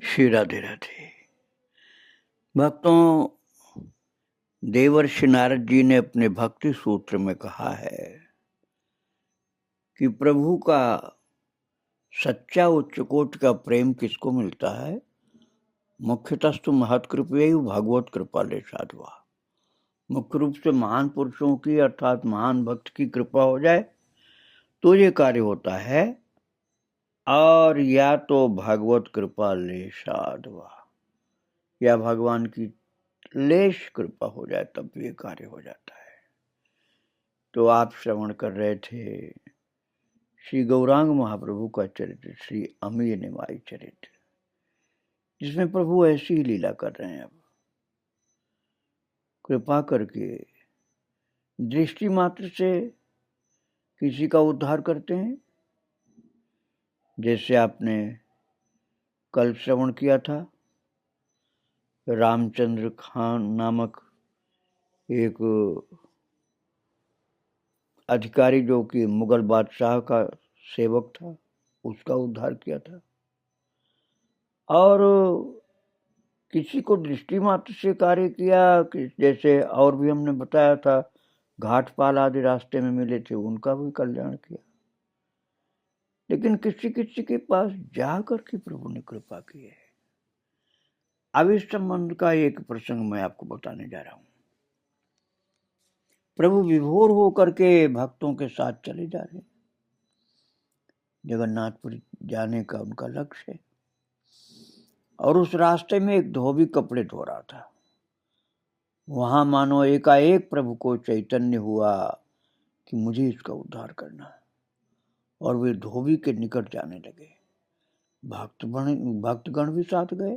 श्री राधे राधे। भक्तों, देवर्षि नारद जी ने अपने भक्ति सूत्र में कहा है कि प्रभु का सच्चा उच्च कोटि का प्रेम किसको मिलता है? मुख्यतस्तु महत्कृपयैव भगवत कृपाले साधवा। मुख्य रूप से महान पुरुषों की अर्थात महान भक्त की कृपा हो जाए तो ये कार्य होता है, और या तो भगवत कृपा ले साधवा, या भगवान की लेश कृपा हो जाए तब ये कार्य हो जाता है। तो आप श्रवण कर रहे थे श्री गौरांग महाप्रभु का चरित्र, श्री अमीय निमाई चरित्र, जिसमें प्रभु ऐसी ही लीला कर रहे हैं। अब कृपा करके दृष्टि मात्र से किसी का उद्धार करते हैं। जैसे आपने कल श्रवण किया था, रामचंद्र खान नामक एक अधिकारी जो कि मुगल बादशाह का सेवक था, उसका उद्धार किया था। और किसी को दृष्टि मात्र से कार्य किया, जैसे और भी हमने बताया था, घाटपाल आदि रास्ते में मिले थे, उनका भी कल्याण किया। लेकिन किसी किसी के पास जाकर के प्रभु ने कृपा की है। अब इस संबंध का एक प्रसंग मैं आपको बताने जा रहा हूं। प्रभु विभोर होकर के भक्तों के साथ चले जा रहे हैं। जगन्नाथपुरी जाने का उनका लक्ष्य है, और उस रास्ते में एक धोबी कपड़े धो रहा था। वहां मानो एकाएक प्रभु को चैतन्य हुआ कि मुझे इसका उद्धार करना है, और वे धोबी के निकट जाने लगे। भक्तगण भी साथ गए,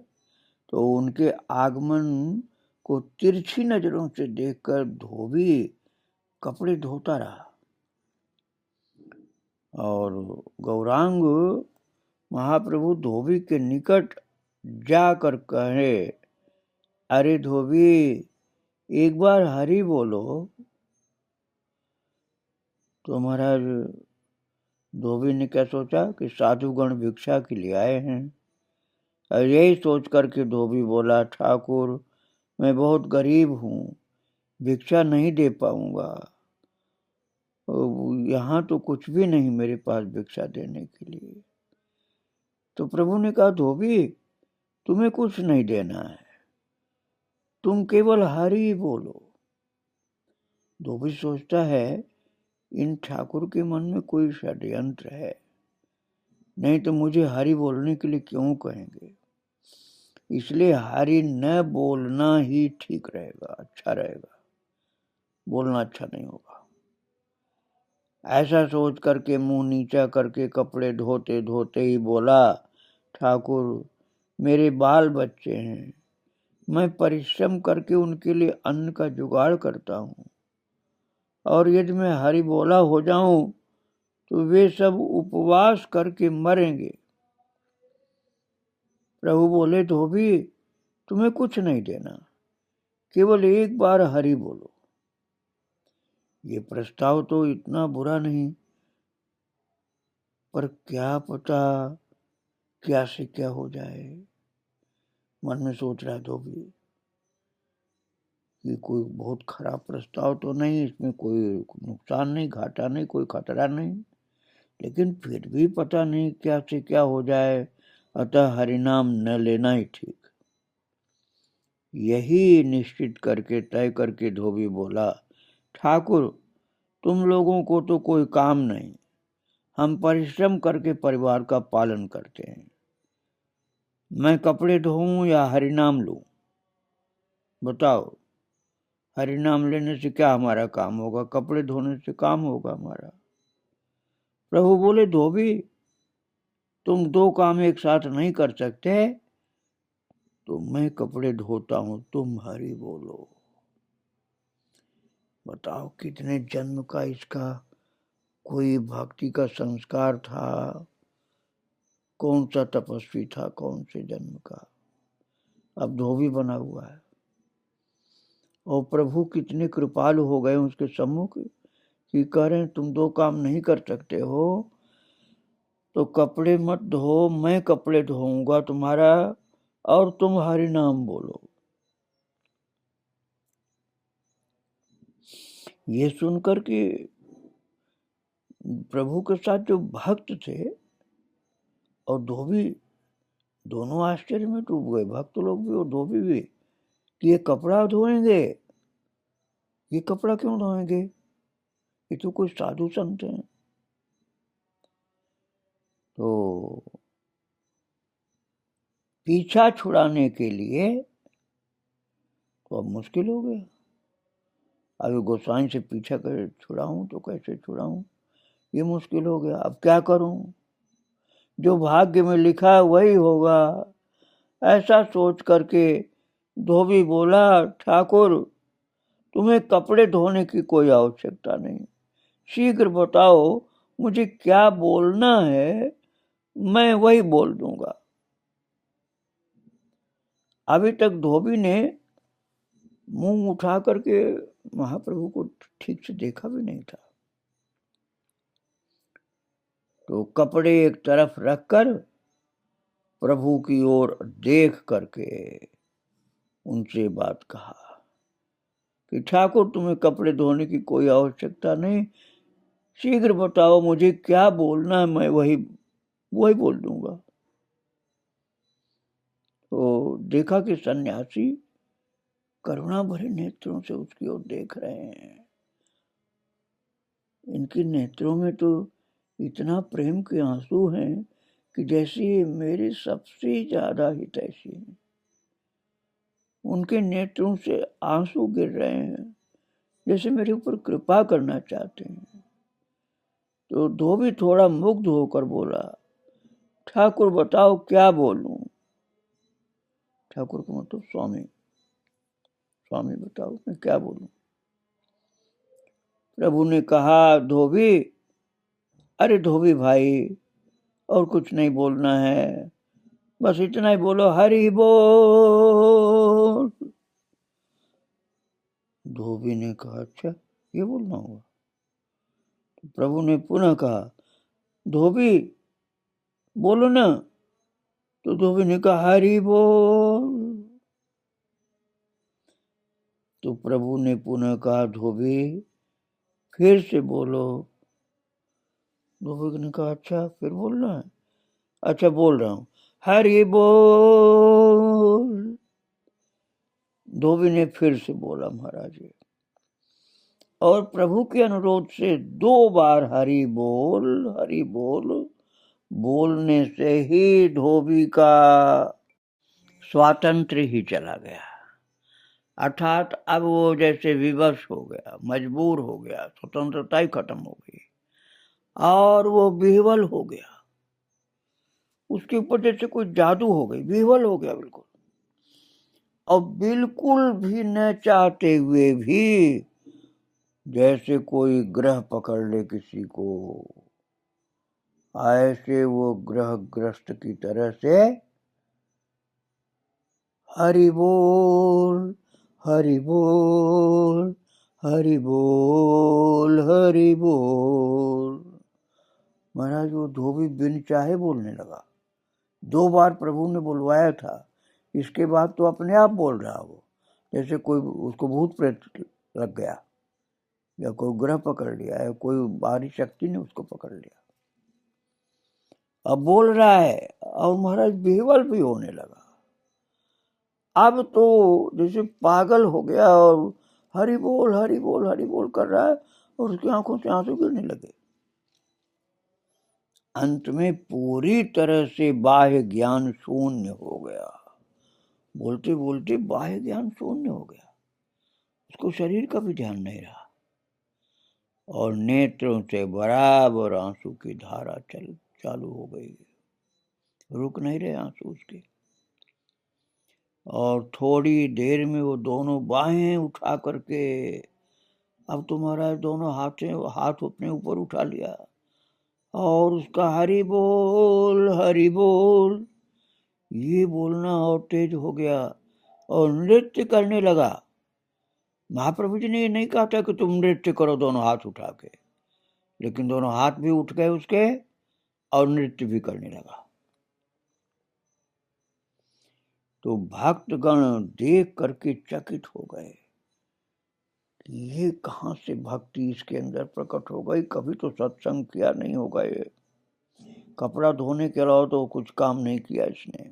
तो उनके आगमन को तिरछी नजरों से देखकर धोबी कपड़े धोता रहा। और गौरांग महाप्रभु धोबी के निकट जाकर कहे, अरे धोबी, एक बार हरि बोलो। तो महाराज धोबी ने क्या सोचा कि साधुगण भिक्षा के लिए आए हैं। और यही सोच करके धोबी बोला, ठाकुर, मैं बहुत गरीब हूँ, भिक्षा नहीं दे पाऊंगा, यहाँ तो कुछ भी नहीं मेरे पास भिक्षा देने के लिए। तो प्रभु ने कहा, धोबी, तुम्हें कुछ नहीं देना है, तुम केवल हरि बोलो। धोबी सोचता है, इन ठाकुर के मन में कोई षड्यंत्र है, नहीं तो मुझे हरि बोलने के लिए क्यों कहेंगे। इसलिए हरि न बोलना ही ठीक रहेगा, अच्छा रहेगा, बोलना अच्छा नहीं होगा। ऐसा सोच करके मुंह नीचा करके कपड़े धोते धोते ही बोला, ठाकुर, मेरे बाल बच्चे हैं, मैं परिश्रम करके उनके लिए अन्न का जुगाड़ करता हूँ, और यदि मैं हरि बोला हो जाऊं तो वे सब उपवास करके मरेंगे। प्रभु बोले, धोबी, तुम्हें कुछ नहीं देना, केवल एक बार हरि बोलो। ये प्रस्ताव तो इतना बुरा नहीं, पर क्या पता क्या से क्या हो जाए। मन में सोच रहा धोबी कि कोई बहुत खराब प्रस्ताव तो नहीं, इसमें कोई नुकसान नहीं, घाटा नहीं, कोई खतरा नहीं, लेकिन फिर भी पता नहीं क्या से क्या हो जाए, अतः हरिनाम न लेना ही ठीक। यही निश्चित करके तय करके धोबी बोला, ठाकुर, तुम लोगों को तो कोई काम नहीं, हम परिश्रम करके परिवार का पालन करते हैं, मैं कपड़े धोऊं या हरिनाम लूं, बताओ। हरिनाम लेने से क्या हमारा काम होगा, कपड़े धोने से काम होगा हमारा। प्रभु बोले, धोबी, तुम दो काम एक साथ नहीं कर सकते, तो मैं कपड़े धोता हूं, तुम हरि बोलो। बताओ कितने जन्म का इसका कोई भक्ति का संस्कार था, कौन सा तपस्वी था, कौन से जन्म का, अब धोबी बना हुआ है। और प्रभु कितने कृपालु हो गए उसके सम्मुख कि कह रहे हैं, तुम दो काम नहीं कर सकते हो तो कपड़े मत धो, मैं कपड़े धोऊंगा तुम्हारा, और तुम हरि नाम बोलो। ये सुनकर के प्रभु के साथ जो भक्त थे और धोबी दोनों आश्चर्य में डूब गए, भक्त लोग भी और धोबी भी, कि ये कपड़ा धोएंगे, ये कपड़ा क्यों धोएंगे, ये तो कोई साधु संत हैं। तो पीछा छुड़ाने के लिए तो अब मुश्किल हो गया। अभी गोसाई से पीछा कर छुड़ाऊं तो कैसे छुड़ाऊं, ये मुश्किल हो गया। अब क्या करूं, जो भाग्य में लिखा है वही होगा। ऐसा सोच करके धोबी बोला, ठाकुर तुम्हें कपड़े धोने की कोई आवश्यकता नहीं, शीघ्र बताओ मुझे क्या बोलना है, मैं वही बोल दूंगा। अभी तक धोबी ने मुंह उठा करके महाप्रभु को ठीक से देखा भी नहीं था। तो कपड़े एक तरफ रखकर प्रभु की ओर देख करके उनसे बात कहा कि ठाकुर तुम्हें कपड़े धोने की कोई आवश्यकता नहीं, शीघ्र बताओ मुझे क्या बोलना है, मैं वही बोल दूंगा। तो देखा कि सन्यासी करुणा भरे नेत्रों से उसकी ओर देख रहे हैं। इनके नेत्रों में तो इतना प्रेम के आंसू हैं कि जैसे मेरे सबसे ज्यादा हितैषी हैं। उनके नेत्रों से आंसू गिर रहे हैं, जैसे मेरे ऊपर कृपा करना चाहते हैं। तो धोबी थोड़ा मुग्ध होकर बोला, ठाकुर बताओ क्या बोलूं। ठाकुर को मतलब स्वामी, स्वामी बताओ मैं क्या बोलूं। प्रभु ने कहा, धोबी, अरे धोबी भाई और कुछ नहीं बोलना है, बस इतना ही बोलो, हरि बोल। धोबी ने कहा, अच्छा ये बोलना होगा। तो प्रभु ने पुनः कहा, धोबी बोलो ना। तो धोबी ने कहा, हरि बोल। तो प्रभु ने पुनः कहा, धोबी फिर से बोलो। धोबी ने कहा, अच्छा फिर बोलना है, अच्छा बोल रहा हूं, हरि बोल। धोबी ने फिर से बोला, महाराज जी। और प्रभु के अनुरोध से 2 बार हरि बोल बोलने से ही धोबी का स्वातंत्र ही चला गया। अर्थात अब वो जैसे विवश हो गया, मजबूर हो गया, स्वतंत्रता ही खत्म हो गई और वो विह्वल हो गया। उसके ऊपर जैसे कोई जादू हो गई, विह्वल हो गया बिल्कुल। और बिल्कुल भी न चाहते हुए भी जैसे कोई ग्रह पकड़ ले किसी को, ऐसे वो ग्रहग्रस्त की तरह से हरि बोल हरि बोल हरि बोल हरि बोल। महाराज वो धोबी बिन चाहे बोलने लगा। 2 बार प्रभु ने बुलवाया था, इसके बाद तो अपने आप बोल रहा वो, जैसे कोई उसको भूत प्रेत लग गया या कोई ग्रह पकड़ लिया या कोई बाहरी शक्ति ने उसको पकड़ लिया। अब बोल रहा है और महाराज बेवल भी होने लगा। अब तो जैसे पागल हो गया और हरि बोल हरि बोल हरि बोल कर रहा है और उसकी आंखों से आंसू गिरने लगे। अंत में पूरी तरह से बाह्य ज्ञान शून्य हो गया। बोलते बोलते बाह्य ज्ञान शून्य हो गया, उसको शरीर का भी ध्यान नहीं रहा और नेत्रों से बराबर आंसू की धारा चालू हो गई, रुक नहीं रहे आंसू उसके। और थोड़ी देर में वो दोनों बाहें उठा करके, अब तुम्हारा दोनों हाथ अपने ऊपर उठा लिया और उसका हरि बोल ये बोलना और तेज हो गया और नृत्य करने लगा। महाप्रभु जी ने ये नहीं कहा था कि तुम नृत्य करो दोनों हाथ उठा के, लेकिन दोनों हाथ भी उठ गए उसके और नृत्य भी करने लगा। तो भक्तगण देख करके चकित हो गए, ये कहाँ से भक्ति इसके अंदर प्रकट हो गई, कभी तो सत्संग किया नहीं होगा, ये कपड़ा धोने के अलावा तो कुछ काम नहीं किया इसने।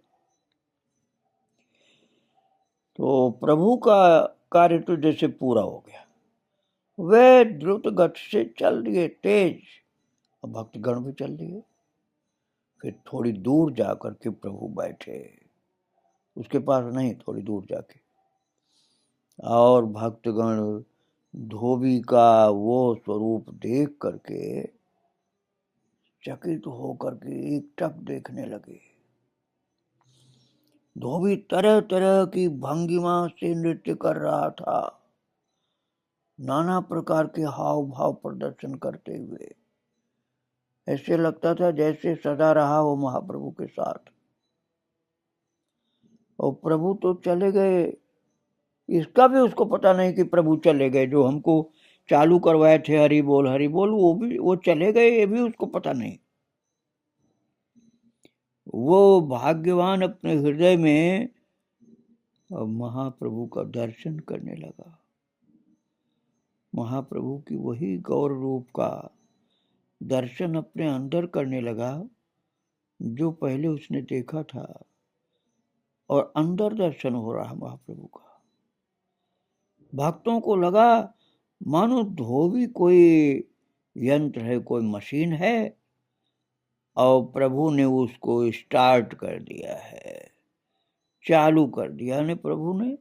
तो प्रभु का कार्य तो जैसे पूरा हो गया, वे द्रुत गति से चल दिए तेज, और भक्तगण भी चल दिए। फिर थोड़ी दूर जाकर के प्रभु बैठे, उसके पास नहीं, थोड़ी दूर जाके, और भक्तगण धोबी का वो स्वरूप देख करके चकित होकर के एकटक देखने लगे। धोबी तरह तरह की भंगिमा से नृत्य कर रहा था, नाना प्रकार के हाव भाव प्रदर्शन करते हुए, ऐसे लगता था जैसे सदा रहा हो महाप्रभु के साथ। और प्रभु तो चले गए, इसका भी उसको पता नहीं कि प्रभु चले गए। जो हमको चालू करवाए थे हरि बोल वो चले गए, ये भी उसको पता नहीं। वो भाग्यवान अपने हृदय में महाप्रभु का दर्शन करने लगा, महाप्रभु की वही गौर रूप का दर्शन अपने अंदर करने लगा जो पहले उसने देखा था, और अंदर दर्शन हो रहा महाप्रभु का। भक्तों को लगा मानो धोबी कोई यंत्र है, कोई मशीन है, और प्रभु ने उसको स्टार्ट कर दिया है, चालू कर दिया ने प्रभु ने,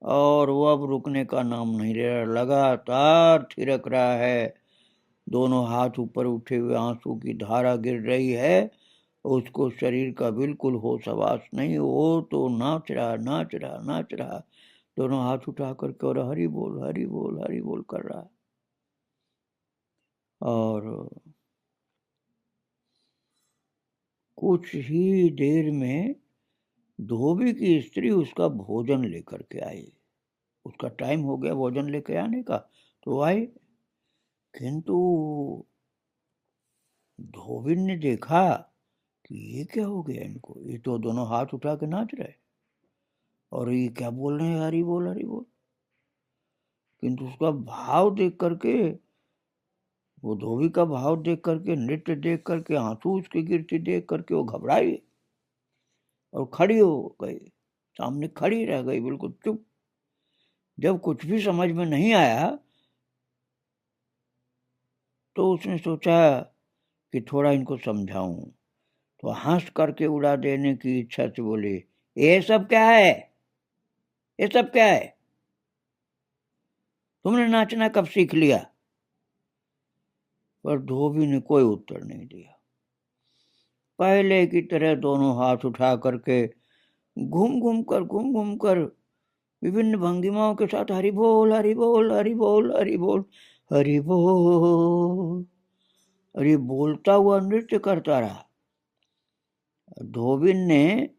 और वो अब रुकने का नाम नहीं ले रहा, लगातार थिरक रहा है, दोनों हाथ ऊपर उठे हुए, आंसू की धारा गिर रही है, उसको शरीर का बिल्कुल होश हवास नहीं, वो तो नाच रहा, दोनों हाथ उठा करके और हरि बोल कर रहा। और कुछ ही देर में धोबी की स्त्री उसका भोजन लेकर के आई, उसका टाइम हो गया भोजन लेके आने का, तो आई। किंतु धोबी ने देखा कि ये क्या हो गया इनको, ये तो दोनों हाथ उठा के नाच रहे, और ये क्या बोल रहे हैं, हरि बोल। किंतु उसका भाव देख करके, वो धोबी का भाव देख करके, नृत्य देख करके, आंसू उसके गिरते देख करके वो घबराई और खड़ी हो गई, सामने खड़ी रह गई बिल्कुल चुप। जब कुछ भी समझ में नहीं आया तो उसने सोचा कि थोड़ा इनको समझाऊं, तो हंस करके उड़ा देने की इच्छा से बोले, ये सब क्या है, ये सब क्या है, तुमने नाचना कब सीख लिया? पर धोबी ने कोई उत्तर नहीं दिया, पहले की तरह दोनों हाथ उठा करके घूम घूम कर विभिन्न भंगिमाओं के साथ हरि बोल और ये बोलता हुआ नृत्य करता रहा। धोबी ने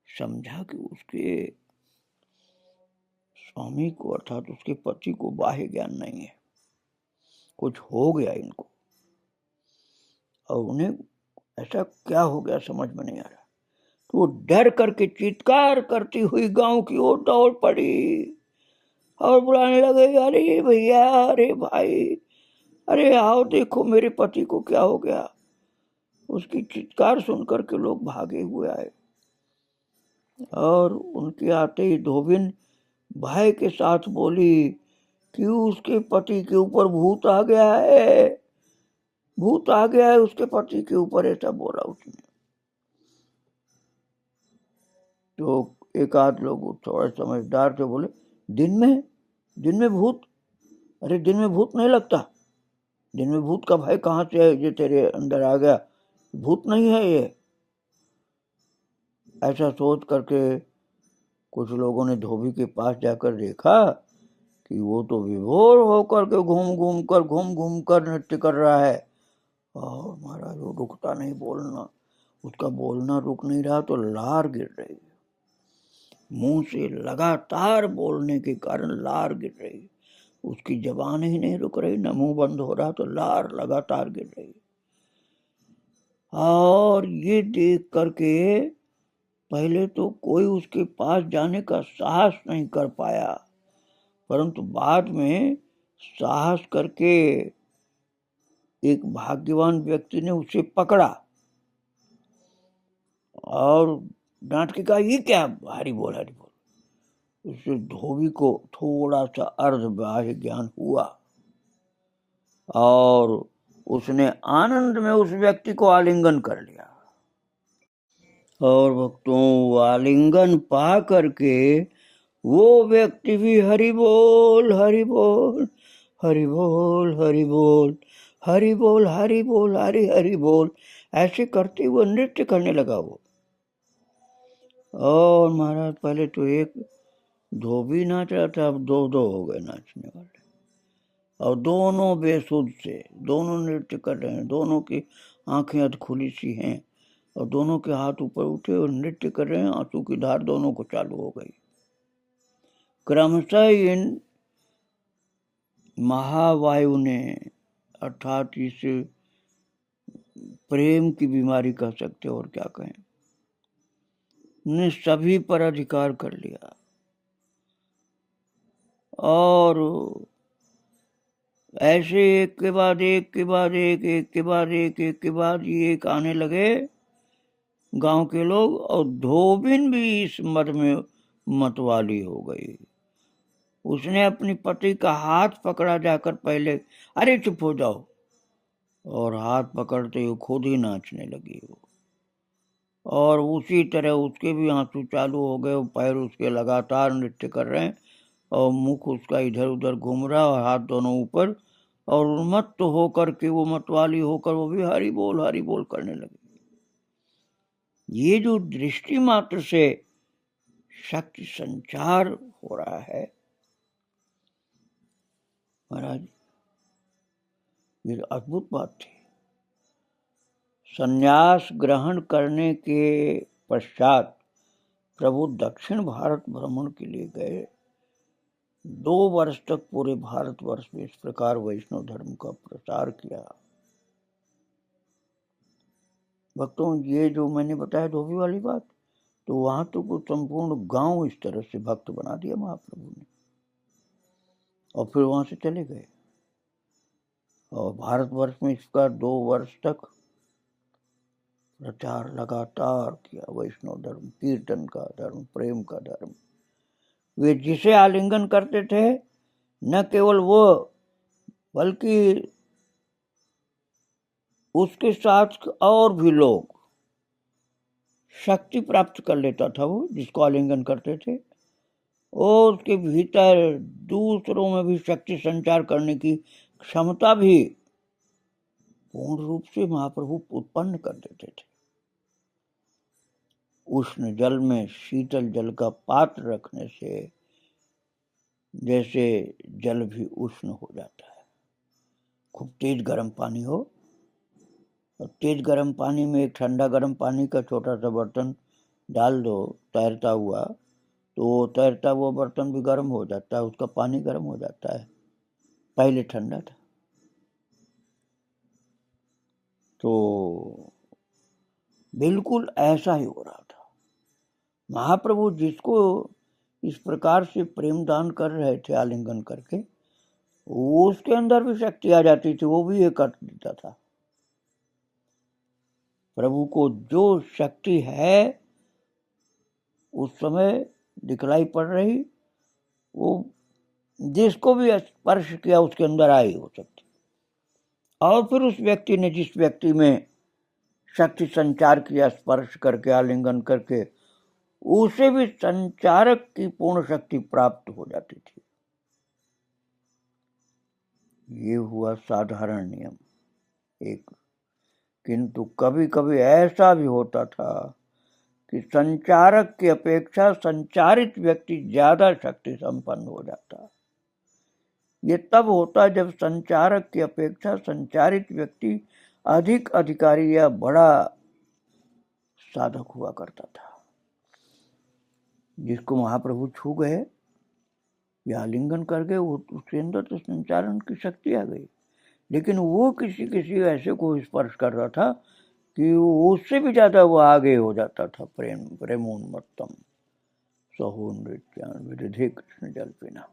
समझा कि उसके स्वामी को, अर्थात उसके पति को बाह्य ज्ञान नहीं है, कुछ हो गया इनको, और उन्हें ऐसा क्या हो गया समझ में नहीं आ रहा। तो वो डर करके चीत्कार करती हुई गांव की ओर दौड़ पड़ी और बुलाने लगे, अरे भैया, अरे भाई, अरे आओ देखो मेरे पति को क्या हो गया। उसकी चित्कार सुनकर के लोग भागे हुए आए, और उनके आते ही धोबिन भाई के साथ बोली कि उसके पति के ऊपर भूत आ गया है, भूत आ गया है उसके पति के ऊपर, ऐसा बोला उसने। तो एक आध लोग थोड़ा समझदार थे, बोले दिन में भूत, अरे दिन में भूत नहीं लगता, दिन में भूत का भय कहाँ से है जो तेरे अंदर आ गया, भूत नहीं है ये। ऐसा सोच करके कुछ लोगों ने धोबी के पास जाकर देखा कि वो तो विभोर होकर के घूम घूम कर नृत्य कर रहा है, और महाराज वो रुकता नहीं बोलना, उसका बोलना रुक नहीं रहा, तो लार गिर रही, मुंह से लगातार बोलने के कारण लार गिर रही, उसकी जबान ही नहीं रुक रही, न मुंह बंद हो रहा, तो लार लगातार गिर रही। और ये देख करके पहले तो कोई उसके पास जाने का साहस नहीं कर पाया, परंतु बाद में साहस करके एक भाग्यवान व्यक्ति ने उसे पकड़ा और डांट के कहा, ये क्या हरि बोल हरि बोल। उससे धोबी को थोड़ा सा अर्धबाह्य ज्ञान हुआ और उसने आनंद में उस व्यक्ति को आलिंगन कर लिया। और भक्तों, आलिंगन पा करके वो व्यक्ति भी हरि बोल हरि बोल हरि बोल हरि बोल हरि बोल हरि बोल हरि हरि बोल ऐसे करते हुए नृत्य करने लगा वो। और महाराज पहले तो एक धोबी नाच रहा था, अब दो दो हो गए नाचने वाले, और दोनों बेसुध से दोनों नृत्य कर रहे हैं, दोनों की आंखें अध खुली सी हैं और दोनों के हाथ ऊपर उठे और नृत्य कर रहे हैं। आंसू की धार दोनों को चालू हो गई। क्रमशः इन महावायु ने, अर्थात इस प्रेम की बीमारी कह सकते और क्या कहें, ने सभी पर अधिकार कर लिया और ऐसे एक के बाद एक के बाद एक के बाद एक के बाद एक आने लगे गांव के लोग, और धोबिन भी इस मद में मतवाली हो गई। उसने अपनी पति का हाथ पकड़ा जाकर पहले, अरे चुप हो जाओ, और हाथ पकड़ते हुए खुद ही नाचने लगी वो। और उसी तरह उसके भी आंसू चालू हो गए, पैर उसके लगातार नृत्य कर रहे हैं और मुख उसका इधर उधर घूम रहा और हाथ दोनों ऊपर, और उन्मत्त तो होकर के वो मतवाली होकर वो भी हरि बोल करने लगे। ये जो दृष्टि मात्र से शक्ति संचार हो रहा है महाराज, ये अद्भुत बात थी। संन्यास ग्रहण करने के पश्चात प्रभु दक्षिण भारत भ्रमण के लिए गए। 2 वर्ष तक पूरे भारतवर्ष में इस प्रकार वैष्णव धर्म का प्रचार किया। भक्तों, ये जो मैंने बताया धोबी वाली बात, तो वहां तो कुछ संपूर्ण गांव इस तरह से भक्त बना दिया महाप्रभु ने, और फिर वहां से चले गए। और भारतवर्ष में इसका 2 वर्ष तक प्रचार लगातार किया, वैष्णव धर्म, कीर्तन का धर्म, प्रेम का धर्म। वे जिसे आलिंगन करते थे, न केवल वो बल्कि उसके साथ और भी लोग शक्ति प्राप्त कर लेता था वो जिसको आलिंगन करते थे, और उसके भीतर दूसरों में भी शक्ति संचार करने की क्षमता भी पूर्ण रूप से महाप्रभु उत्पन्न कर देते थे। उष्ण जल में शीतल जल का पात्र रखने से जैसे जल भी उष्ण हो जाता है। खूब तेज गर्म पानी हो और तेज गर्म पानी में एक ठंडा गर्म पानी का छोटा सा बर्तन डाल दो तैरता हुआ, तो तैरता हुआ बर्तन भी गर्म हो जाता है, उसका पानी गर्म हो जाता है। पहले ठंडा था। तो बिल्कुल ऐसा ही हो रहा था। महाप्रभु जिसको इस प्रकार से प्रेम दान कर रहे थे आलिंगन करके, उसके अंदर भी शक्ति आ जाती थी, वो भी ये कर देता था। प्रभु को जो शक्ति है उस समय दिखलाई पड़ रही, वो जिसको भी स्पर्श किया उसके अंदर आई हो सकती। और फिर उस व्यक्ति ने जिस व्यक्ति में शक्ति संचार किया, स्पर्श करके आलिंगन करके, उसे भी संचारक की पूर्ण शक्ति प्राप्त हो जाती थी। ये हुआ साधारण नियम एक। किंतु कभी कभी ऐसा भी होता था कि संचारक की अपेक्षा संचारित व्यक्ति ज्यादा शक्ति संपन्न हो जाता। ये तब होता जब संचारक की अपेक्षा संचारित व्यक्ति अधिक अधिकारी या बड़ा साधक हुआ करता था। जिसको महाप्रभु छू गए या आलिंगन कर गए, उसके अंदर तो संचारण की शक्ति आ गई। लेकिन वो किसी ऐसे को स्पर्श कर रहा था कि उससे भी ज्यादा वो आगे हो जाता था। प्रेमोन्मत्तम सहो नृत्यान विदधे कृष्ण जल पीना।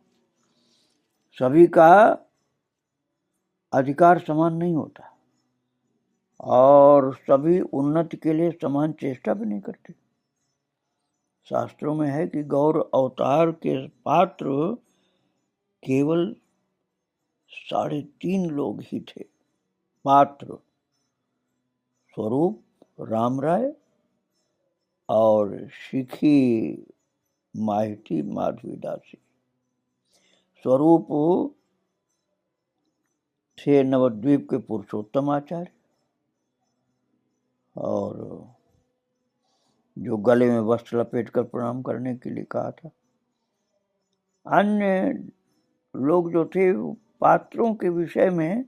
सभी का अधिकार समान नहीं होता और सभी उन्नति के लिए समान चेष्टा भी नहीं करते। शास्त्रों में है कि गौर अवतार के पात्र केवल 3.5 लोग ही थे। पात्र स्वरूप, राम राय और शिखी माहिती माधवी दासी। स्वरूप थे नवद्वीप के पुरुषोत्तम आचार्य, और जो गले में वस्त्र लपेट कर प्रणाम करने के लिए कहा था। अन्य लोग जो थे पात्रों के विषय में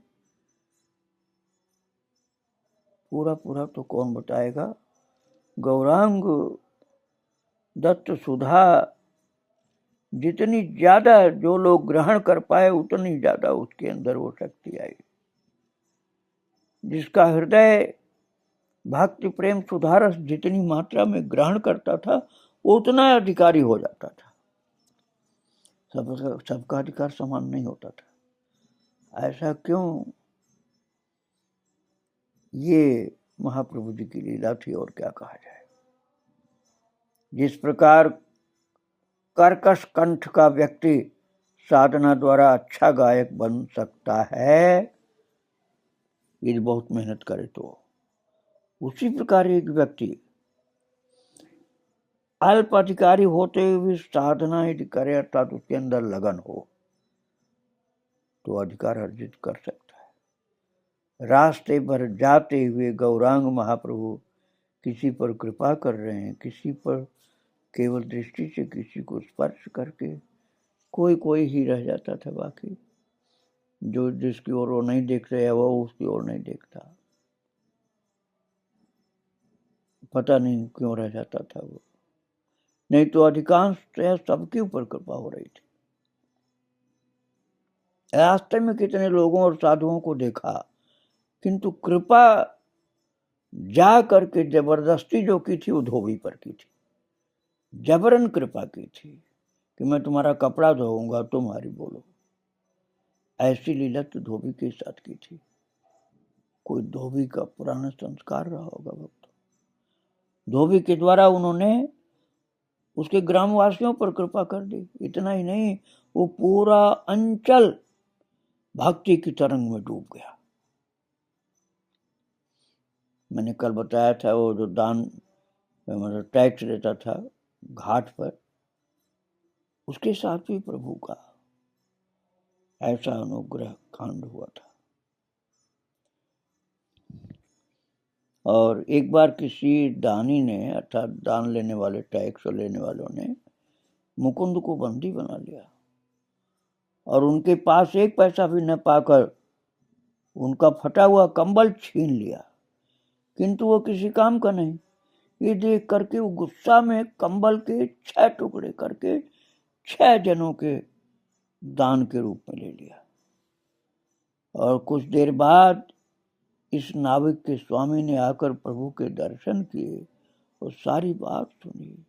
पूरा तो कौन बताएगा। गौरांग दत्त सुधा जितनी ज्यादा जो लोग ग्रहण कर पाए उतनी ज्यादा उसके अंदर वो शक्ति आई। जिसका हृदय भक्ति प्रेम सुधारस जितनी मात्रा में ग्रहण करता था उतना अधिकारी हो जाता था। सबका अधिकार समान नहीं होता था। ऐसा क्यों? ये महाप्रभु जी की लीला थी, और क्या कहा जाए। जिस प्रकार कर्कश कंठ का व्यक्ति साधना द्वारा अच्छा गायक बन सकता है यदि बहुत मेहनत करे तो, उसी प्रकार एक व्यक्ति अल्प अधिकारी होते हुए साधना यदि करे अर्थात उसके अंदर लगन हो तो अधिकार अर्जित कर सकता है। रास्ते भर जाते हुए गौरांग महाप्रभु किसी पर कृपा कर रहे हैं, किसी पर केवल दृष्टि से किसी को स्पर्श करके, कोई ही रह जाता था। बाकी जो जिसकी ओर वो नहीं देख रहे वो उसकी ओर नहीं देखता। पता नहीं क्यों रह जाता था वो। नहीं तो अधिकांश सबके ऊपर कृपा हो रही थी। रास्ते में कितने लोगों और साधुओं को देखा, किंतु कृपा जा करके जबरदस्ती जो की थी वो धोबी पर की थी। जबरन कृपा की थी कि मैं तुम्हारा कपड़ा धोऊंगा, तुम्हारी बोलो। ऐसी लीला तो धोबी के साथ की थी। कोई धोबी का पुराना संस्कार रहा होगा भक्त। धोबी के द्वारा उन्होंने उसके ग्रामवासियों पर कृपा कर दी। इतना ही नहीं, वो पूरा अंचल भक्ति की तरंग में डूब गया। मैंने कल बताया था वो जो दान मतलब टैक्स देता था घाट पर, उसके साथ भी प्रभु का ऐसा अनुग्रह कांड हुआ था। और एक बार किसी दानी ने अर्थात दान लेने वाले, टैक्स लेने वालों ने मुकुंद को बंदी बना लिया और उनके पास एक पैसा भी न पाकर उनका फटा हुआ कंबल छीन लिया। किंतु वो किसी काम का नहीं। ये देख करके वो गुस्सा में कंबल के 6 टुकड़े करके 6 जनों के दान के रूप में ले लिया। और कुछ देर बाद इस नाविक के स्वामी ने आकर प्रभु के दर्शन किए और सारी बात सुनी।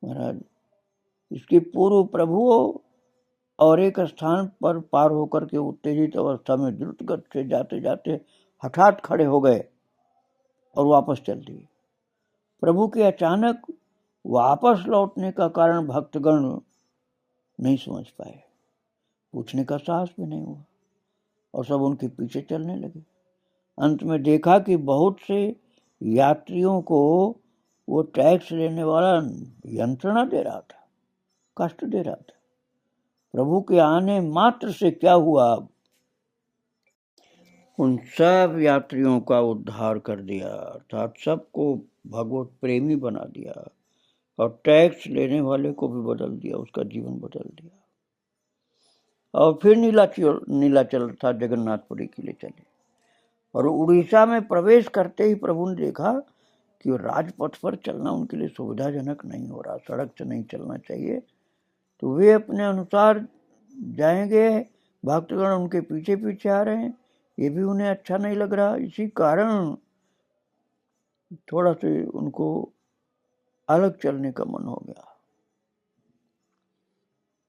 महाराज, इसके पूर्व प्रभु और एक स्थान पर पार होकर के उत्तेजित अवस्था में द्रुत गति से जाते जाते हठात खड़े हो गए और वापस चल दिए। प्रभु के अचानक वापस लौटने का कारण भक्तगण नहीं समझ पाए, पूछने का साहस भी नहीं हुआ और सब उनके पीछे चलने लगे। अंत में देखा कि बहुत से यात्रियों को वो टैक्स लेने वाला यंत्रणा दे रहा था, कष्ट दे रहा था। प्रभु के आने मात्र से क्या हुआ, उन सब यात्रियों का उद्धार कर दिया, अर्थात सबको भगवत प्रेमी बना दिया और टैक्स लेने वाले को भी बदल दिया, उसका जीवन बदल दिया। और फिर नीलाचल था जगन्नाथपुरी के लिए चले और उड़ीसा में प्रवेश करते ही प्रभु ने देखा कि राजपथ पर चलना उनके लिए सुविधाजनक नहीं हो रहा, सड़क से नहीं चलना चाहिए। तो वे अपने अनुसार जाएंगे, भक्तगण उनके पीछे पीछे आ रहे हैं, ये भी उन्हें अच्छा नहीं लग रहा। इसी कारण थोड़ा से उनको अलग चलने का मन हो गया।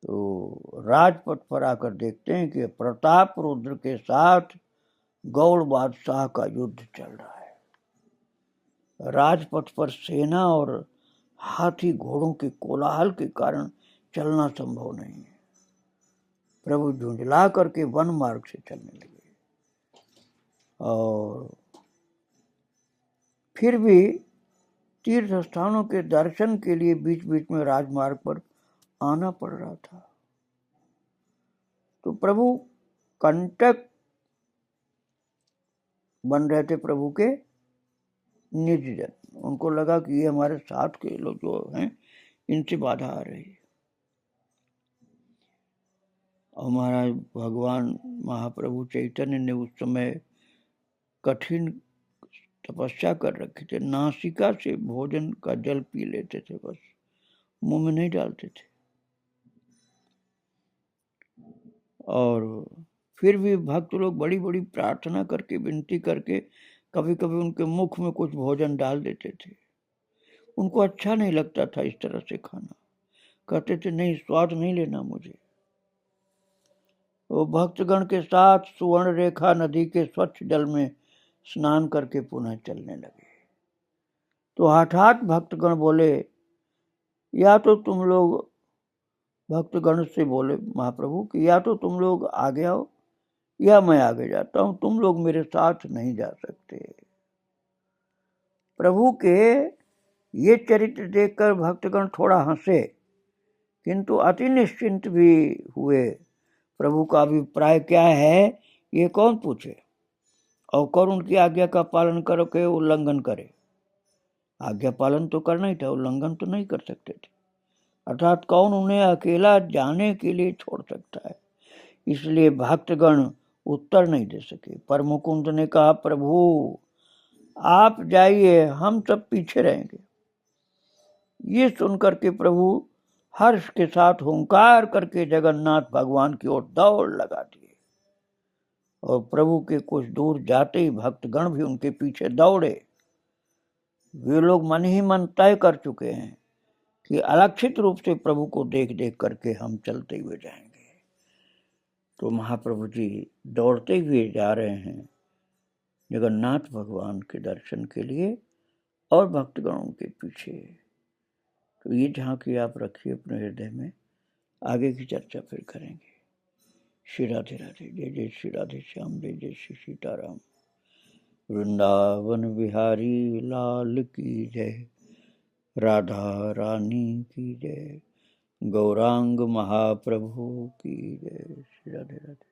तो राजपथ पर आकर देखते हैं कि प्रताप रुद्र के साथ गौड़ बादशाह का युद्ध चल रहा है। राजपथ पर सेना और हाथी घोड़ों के कोलाहल के कारण चलना संभव नहीं है। प्रभु झुंझला करके वन मार्ग से चलने लगे, और फिर भी तीर्थ स्थानों के दर्शन के लिए बीच बीच में राजमार्ग पर आना पड़ रहा था। तो प्रभु कंटक बन रहे थे प्रभु के निज जन। उनको लगा कि ये हमारे साथ के लोग जो हैं इनसे बाधा आ रही है। और महाराज भगवान महाप्रभु चैतन्य ने उस समय कठिन तपस्या कर रखे थे। नासिका से भोजन का जल पी लेते थे, बस मुंह में नहीं डालते थे। और फिर भी भक्त लोग बड़ी बड़ी प्रार्थना करके, विनती करके कभी कभी उनके मुख में कुछ भोजन डाल देते थे। उनको अच्छा नहीं लगता था इस तरह से खाना, कहते थे नहीं, स्वाद नहीं लेना मुझे। वो भक्तगण के साथ सुवर्ण रेखा नदी के स्वच्छ जल में स्नान करके पुनः चलने लगे। तो हठात भक्तगण बोले, या तो तुम लोग, भक्तगण से बोले महाप्रभु कि या तो तुम लोग आगे आओ या मैं आगे जाता हूं, तुम लोग मेरे साथ नहीं जा सकते। प्रभु के ये चरित्र देखकर भक्तगण थोड़ा हंसे, किंतु अति निश्चिंत भी हुए। प्रभु का अभिप्राय क्या है ये कौन पूछे, और कौन उनकी आज्ञा का पालन करके उल्लंघन करे। आज्ञा पालन तो करना ही था, उल्लंघन तो नहीं कर सकते थे। अर्थात कौन उन्हें अकेला जाने के लिए छोड़ सकता है। इसलिए भक्तगण उत्तर नहीं दे सके। पर मुकुंद ने कहा, प्रभु आप जाइए, हम सब पीछे रहेंगे। ये सुनकर के प्रभु हर्ष के साथ हुंकार करके जगन्नाथ भगवान की ओर दौड़ लगा दिए, और प्रभु के कुछ दूर जाते ही भक्तगण भी उनके पीछे दौड़े। वे लोग मन ही मन तय कर चुके हैं कि अलक्षित रूप से प्रभु को देख देख करके हम चलते हुए जाएंगे। तो महाप्रभु जी दौड़ते हुए जा रहे हैं जगन्नाथ भगवान के दर्शन के लिए, और भक्तगणों के पीछे। तो ये झांकी आप रखिए अपने हृदय में, आगे की चर्चा फिर करेंगे। श्री राधे राधे। जय जय श्री राधे श्याम, जय जय श्री सीताराम। वृंदावन बिहारी लाल की जय, राधा रानी की जय, गौरांग महाप्रभु की जय। श्री राधे राधे।